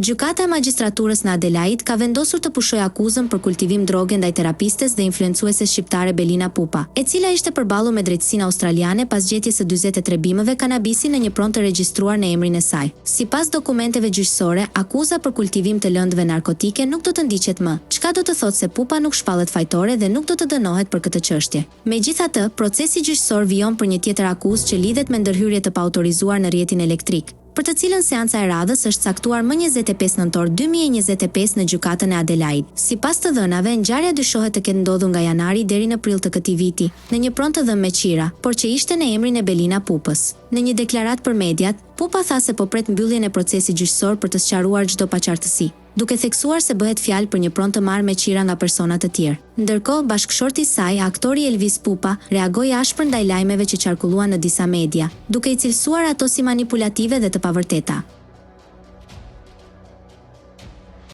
Gjykata e Magjistraturës në Adelaide ka vendosur të pushojë akuzën për kultivim droge ndaj terapistes dhe influencueses shqiptare Belina Pupa, e cila ishte përballur me drejtësinë australiane pas gjetjes së 43 bimëve kanabisi në një pronë të regjistruar në emrin e saj. Sipas dokumenteve gjyqësore, akuza për kultivim të lëndëve narkotike nuk do të ndiqet më, çka do të thotë se Pupa nuk shpallet fajtore dhe nuk do të dënohet për këtë çështje. Megjithatë, procesi gjyqësor vijon për një tjetër akuzë që lidhet me ndërhyrje të paautorizuar në rrjetin elektrik, për të cilën seanca e radhës është caktuar më 25 nëntor 2025 në gjykatën e Adelaide. Sipas të dhënave, ngjarja dyshohet të ketë ndodhur nga janari deri në prill të këtij viti, në një pronë të dhënë me qira, por që ishte në emrin e Belina Pupës. Në një deklaratë për mediat, Pupa tha se po pret mbylljen e procesit gjyqësor për të sqaruar çdo paqartësi, duke theksuar se bëhet fjalë për një pronë të marrë me qira nga persona të tjerë. Ndërkohë, bashkëshorti i saj, aktori Elvis Pupa, reagoi ashpër ndaj lajmeve që qarkulluan në disa media, duke i cilësuar ato si manipulative dhe të pavërteta.